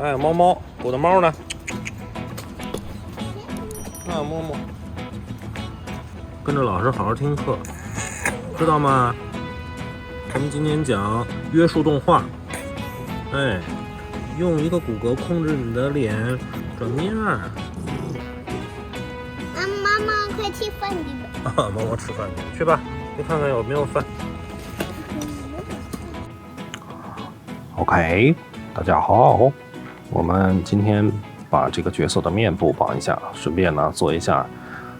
哎，猫猫，我的猫呢？啊，摸摸，跟着老师好好听课，知道吗？我们今天讲约束动画。哎，用一个骨骼控制你的脸转面。妈妈快吃饭去吧。啊，猫猫吃饭去吧，去看看有没有饭。OK， 大家好，我们今天把这个角色的面部绑一下，顺便呢做一下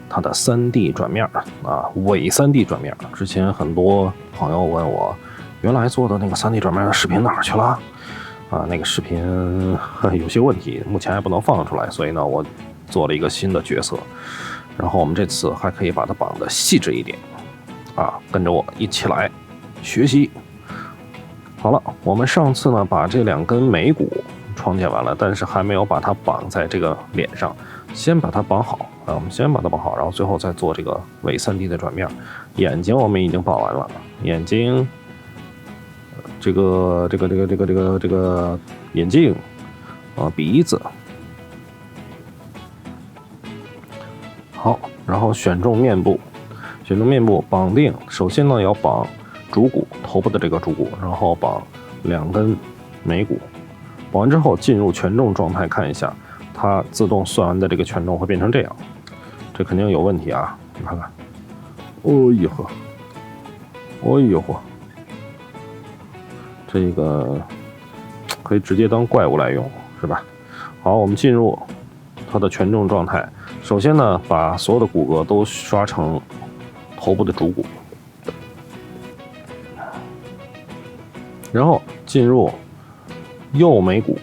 它的3D 转面啊，伪3D 转面。之前很多朋友问我，原来做的那个3D 转面的视频哪儿去了？啊，那个视频有些问题，目前还不能放出来，所以呢，我做了一个新的角色。然后我们这次还可以把它绑得细致一点啊，跟着我一起来学习。好了，我们上次呢把这2根眉骨创建完了，但是还没有把它绑在这个脸上，先把它绑好啊，我们先把它绑好，然后最后再做这个伪3D 的转面。眼睛我们已经绑完了，眼睛，这个眼镜啊，鼻子。好，然后选中面部，绑定。首先呢要绑主骨，头部的这个主骨，然后绑2根眉骨。绑完之后进入权重状态，看一下它自动算完的这个权重会变成这样，这肯定有问题啊！你看看，哦呦呵，哦呦呵，这个可以直接当怪物来用，是吧？好，我们进入它的权重状态。首先呢，把所有的骨骼都刷成头部的主骨，然后进入右眉骨，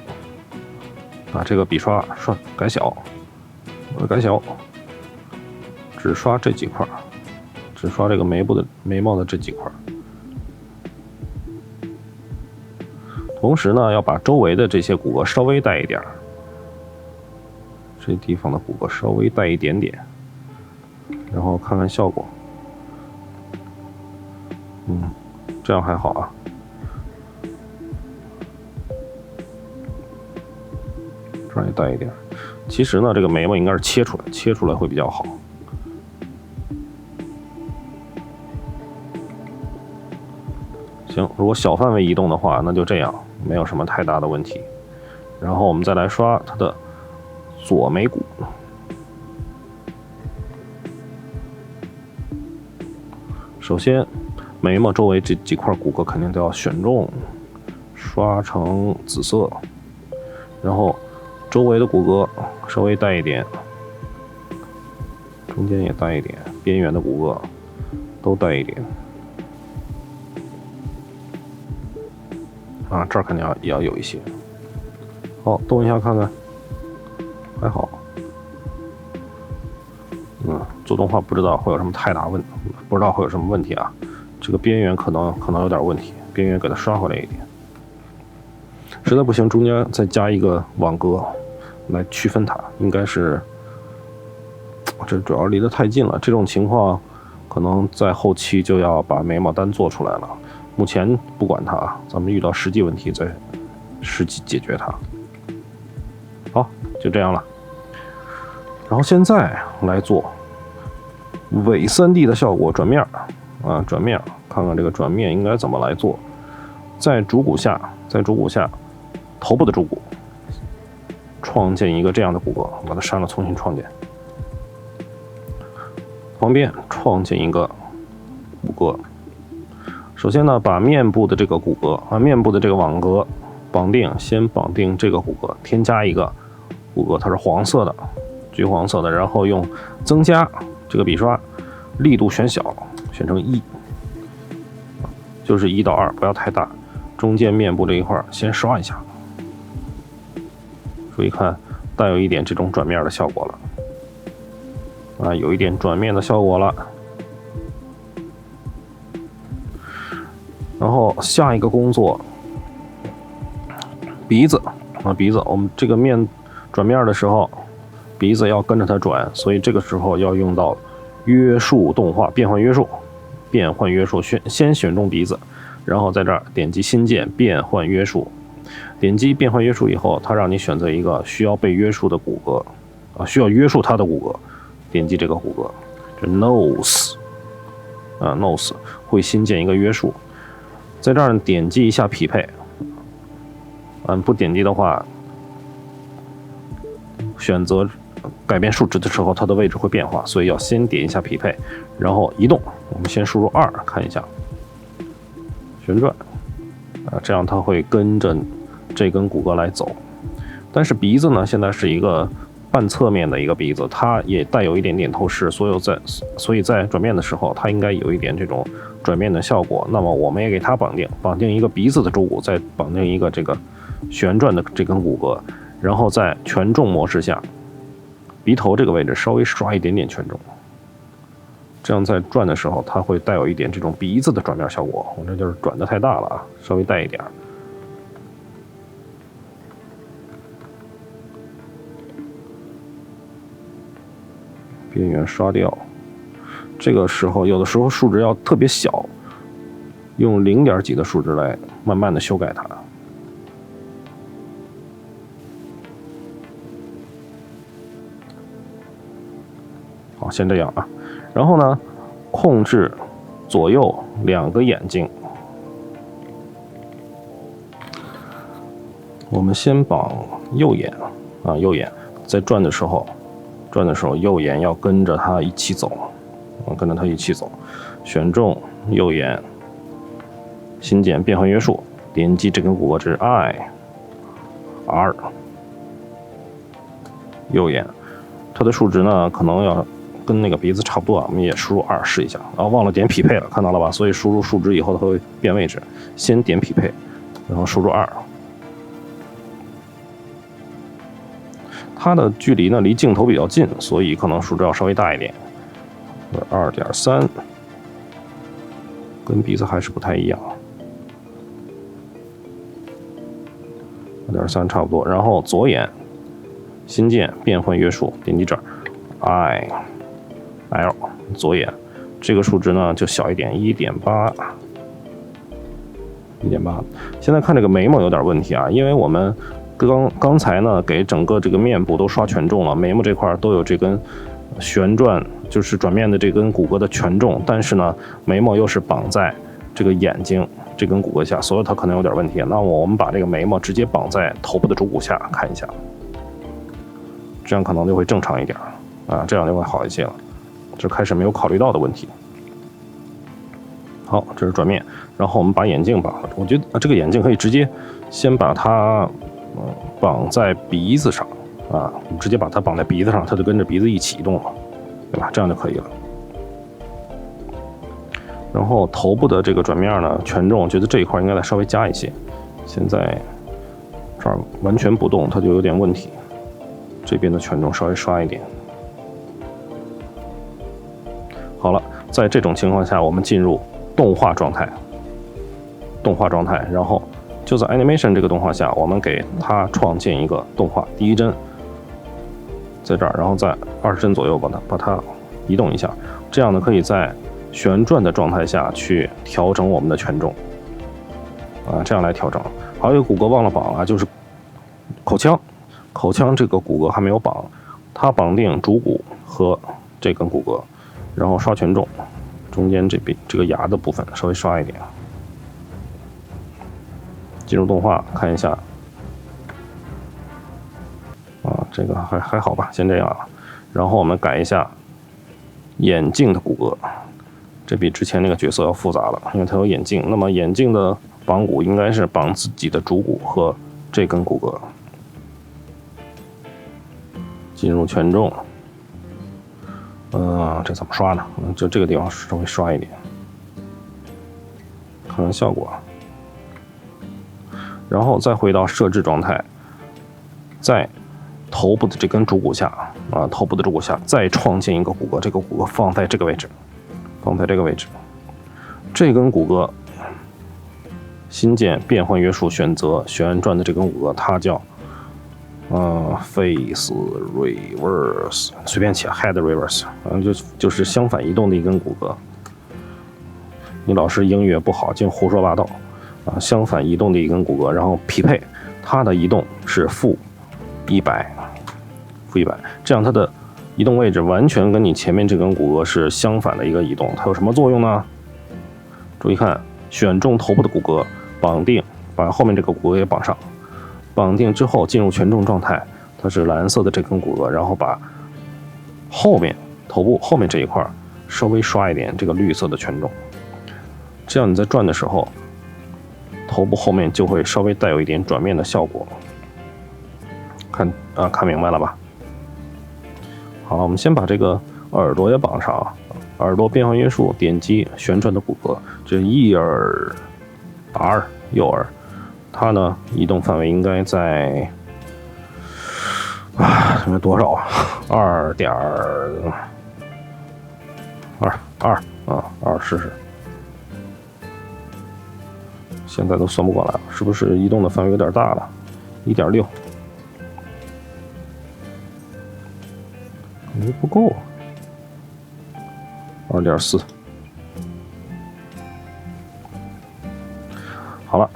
把这个笔刷改小，只刷这几块，只刷这个眉毛的这几块。同时呢，要把周围的这些骨骼稍微带一点，这地方的骨骼稍微带一点点，然后看看效果。这样还好啊。这儿也带一点。其实呢，这个眉毛应该是切出来会比较好。行，如果小范围移动的话，那就这样，没有什么太大的问题。然后我们再来刷它的左眉骨。首先，眉毛周围这几块骨骼肯定都要选中，刷成紫色，然后周围的骨骼稍微带一点，中间也带一点，边缘的骨骼都带一点。啊，这儿肯定也要有一些。好，动一下看看，还好。做动画不知道会有什么太大不知道会有什么问题啊。这个边缘可能有点问题，边缘给它刷回来一点。实在不行，中间再加一个网格来区分它，应该是这主要离得太近了。这种情况可能在后期就要把眉毛单做出来了。目前不管它，咱们遇到实际问题再实际解决它。好，就这样了。然后现在来做伪3D 的效果，转面啊，转面，看看这个转面应该怎么来做。在主骨下，头部的主骨，创建一个这样的骨骼，把它删了，重新创建。旁边创建一个骨骼。首先呢，把面部的这个骨骼面部的这个网格绑定，先绑定这个骨骼，添加一个骨骼，它是黄色的，橘黄色的，然后用增加这个笔刷，力度选小，选成1，就是1到2，不要太大。中间面部这一块先刷一下，注意看，带有一点这种转面的效果了，啊，有一点转面的效果了。然后下一个工作，鼻子，我们这个转面的时候，鼻子要跟着它转，所以这个时候要用到约束动画变换约束，先选中鼻子，然后在这儿点击新键变换约束，点击变换约束以后，它让你选择一个需要被约束的骨骼，需要约束它的骨骼，点击这个骨骼，这 nose，nose 会新建一个约束，在这儿点击一下匹配，不点击的话，选择改变数值的时候，它的位置会变化，所以要先点一下匹配，然后移动。我们先输入2，看一下，旋转，这样它会跟着这根骨骼来走。但是鼻子呢，现在是一个半侧面的一个鼻子，它也带有一点点透视，所以在转变的时候，它应该有一点这种转变的效果。那么我们也给它绑定一个鼻子的主骨，再绑定一个这个旋转的这根骨骼，然后在权重模式下，鼻头这个位置稍微刷一点点权重，这样在转的时候，它会带有一点这种鼻子的转面效果。我这就是转的太大了啊，稍微带一点。边缘刷掉，这个时候有的时候数值要特别小，用0点几的数值来慢慢的修改它。好，先这样啊。然后呢，控制左右2个眼睛。我们先绑右眼啊，右眼在转的时候，右眼要跟着它一起走，跟着它一起走。选中右眼，新建变换约束，点击这根骨骼值 I、R， 右眼，它的数值呢可能要跟那个鼻子差不多啊，我们也输入2试一下。忘了点匹配了，看到了吧？所以输入数值以后它会变位置，先点匹配，然后输入2。它的距离呢离镜头比较近，所以可能数值要稍微大一点。2.3，跟鼻子还是不太一样。2.3差不多。然后左眼，新建变换约束，点击这儿 I、L， 左眼，这个数值呢就小一点，1.8。现在看这个眉毛有点问题啊，因为我们刚才呢给整个这个面部都刷权重了，眉毛这块都有这根旋转，就是转面的这根骨骼的权重，但是呢眉毛又是绑在这个眼睛这根骨骼下，所以它可能有点问题。那我们把这个眉毛直接绑在头部的主骨下看一下，这样可能就会正常一点啊，这样就会好一些了。这开始没有考虑到的问题。好，这是转面，然后我们把眼镜绑了。我觉得这个眼镜可以直接先把它绑在鼻子上啊，我们直接把它绑在鼻子上，它就跟着鼻子一起动了，对吧？这样就可以了。然后头部的这个转面呢，权重我觉得这一块应该再稍微加一些。现在这儿完全不动，它就有点问题。这边的权重稍微刷一点。好了，在这种情况下，我们进入动画状态。然后就在 Animation 这个动画下，我们给它创建一个动画。第一帧在这儿，然后在20帧左右把它移动一下，这样呢可以在旋转的状态下去调整我们的权重啊，这样来调整。还有一个骨骼忘了绑啊，就是口腔这个骨骼还没有绑，它绑定主骨和这根骨骼，然后刷权重，中间这边这个牙的部分稍微刷一点。进入动画看一下，这个还好吧，先这样。然后我们改一下眼镜的骨骼，这比之前那个角色要复杂了，因为它有眼镜。那么眼镜的绑骨应该是绑自己的主骨和这根骨骼。进入权重，这怎么刷呢？就这个地方稍微刷一点，看看效果。然后再回到设置状态，在头部的这根主骨下再创建一个骨骼，这个骨骼放在这个位置，这根骨骼新建变换约束，选择旋转的这根骨骼，它叫face reverse， 随便起 head reverse， 就是相反移动的一根骨骼。你老是英语不好，净胡说八道。相反移动的一根骨骼，然后匹配它的移动是-100，这样它的移动位置完全跟你前面这根骨骼是相反的一个移动。它有什么作用呢？注意看，选中头部的骨骼，绑定，把后面这个骨骼也绑上，绑定之后进入权重状态，它是蓝色的这根骨骼，然后把头部后面这一块稍微刷一点这个绿色的权重，这样你在转的时候，头部后面就会稍微带有一点转面的效果。看明白了吧？好了，我们先把这个耳朵也绑上啊。耳朵变换约束，点击旋转的骨骼，这一耳、大耳、右耳，它呢移动范围应该在这是多少啊？2.2啊，试试。现在都算不过来了，是不是移动的范围有点大了？1.6，感觉不够，2.4。好了，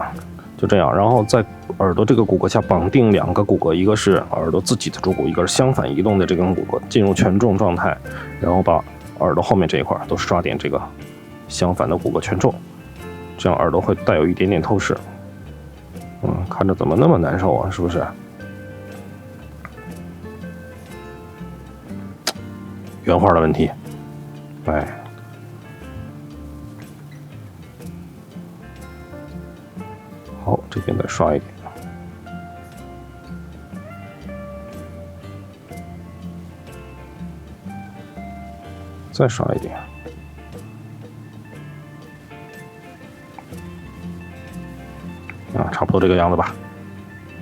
就这样。然后在耳朵这个骨骼下绑定2个骨骼，一个是耳朵自己的主骨，一个是相反移动的这根骨骼，进入权重状态，然后把耳朵后面这一块都刷点这个相反的骨骼权重，这样耳朵会带有一点点透视。看着怎么那么难受啊？是不是？原画的问题。好，这边再刷一点。再刷一点。差不多这个样子吧。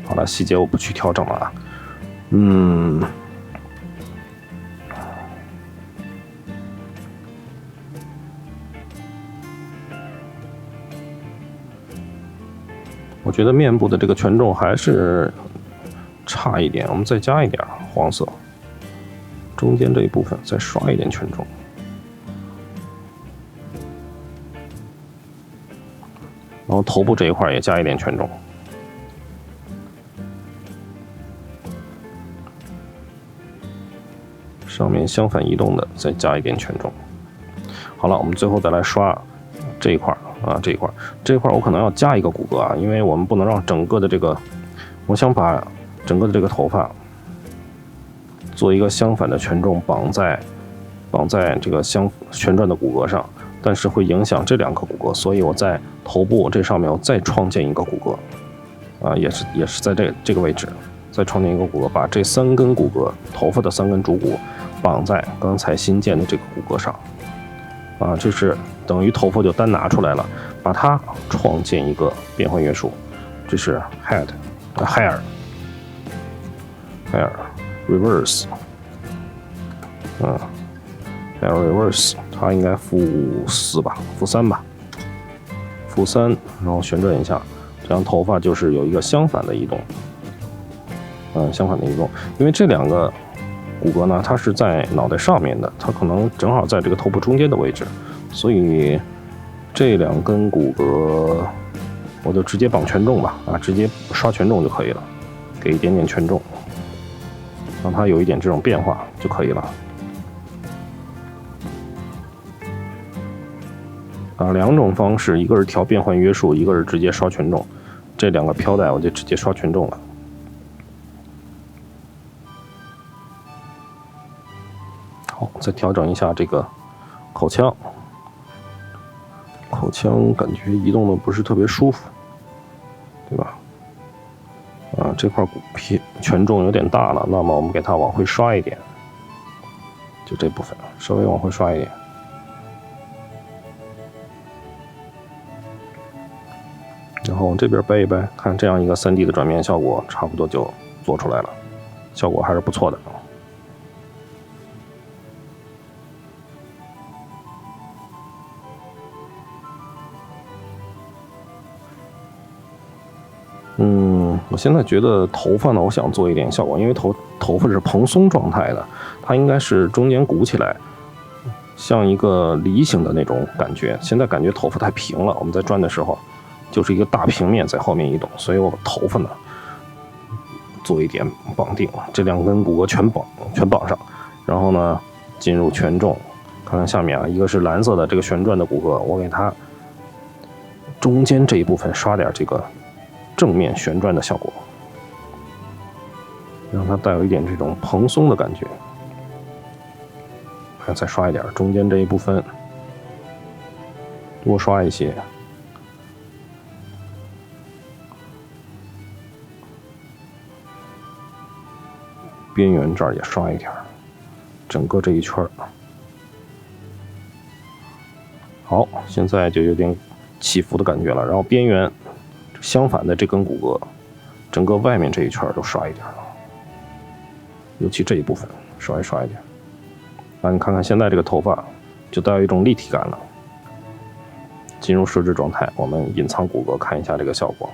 好了，细节我不去调整了啊。我觉得面部的这个权重还是差一点，我们再加一点黄色，中间这一部分再刷一点权重。然后头部这一块也加一点权重，上面相反移动的再加一点权重。好了，我们最后再来刷这一块啊，这一块我可能要加一个骨骼啊，因为我们不能让整个的这个，我想把整个的这个头发做一个相反的权重绑在这个旋转的骨骼上。但是会影响这2个骨骼，所以我在头部这上面我再创建一个骨骼，也是在这个位置再创建一个骨骼，把这3根骨骼，头发的3根主骨绑在刚才新建的这个骨骼上，这是等于头发就单拿出来了，把它创建一个变换约束，这是 hair reverse，hair reverse。它应该-4吧，-3吧，-3，然后旋转一下，这样头发就是有一个相反的移动，相反的移动。因为这2个骨骼呢，它是在脑袋上面的，它可能正好在这个头部中间的位置，所以这2根骨骼我就直接绑权重吧，直接刷权重就可以了，给一点点权重，让它有一点这种变化就可以了。2种方式，一个是调变换约束，一个是直接刷权重。这2个飘带我就直接刷权重了。好，再调整一下这个口腔，感觉移动的不是特别舒服，对吧？这块骨皮权重有点大了，那么我们给它往回刷一点，就这部分稍微往回刷一点。然后这边掰一掰，看这样一个3D 的转面效果，差不多就做出来了，效果还是不错的。我现在觉得头发呢，我想做一点效果，因为头发是蓬松状态的，它应该是中间鼓起来，像一个梨形的那种感觉。现在感觉头发太平了，我们在转的时候就是一个大平面在后面移动，所以我头发呢做一点绑定，这2根骨骼全绑上，然后呢进入权重，看看下面啊，一个是蓝色的这个旋转的骨骼，我给它中间这一部分刷点这个正面旋转的效果，让它带有一点这种蓬松的感觉。还再刷一点中间这一部分，多刷一些。边缘这儿也刷一点，整个这一圈。好，现在就有点起伏的感觉了。然后边缘相反的这根骨骼，整个外面这一圈都刷一点了，尤其这一部分稍微刷一点。那你看看现在这个头发就带有一种立体感了。进入设置状态，我们隐藏骨骼看一下这个效果，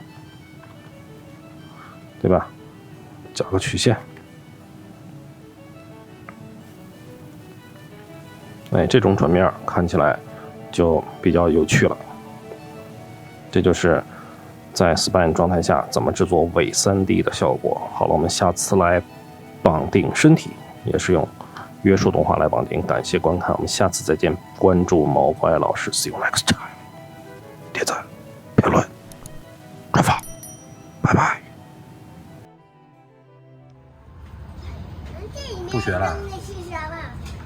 对吧？加个曲线。哎，这种转面看起来就比较有趣了。这就是在 Spine 状态下怎么制作伪 3D 的效果。好了，我们下次来绑定身体，也是用约束动画来绑定。感谢观看，我们下次再见。关注毛怪老师 ，See you next time。点赞、评论、转发，拜拜。不学了。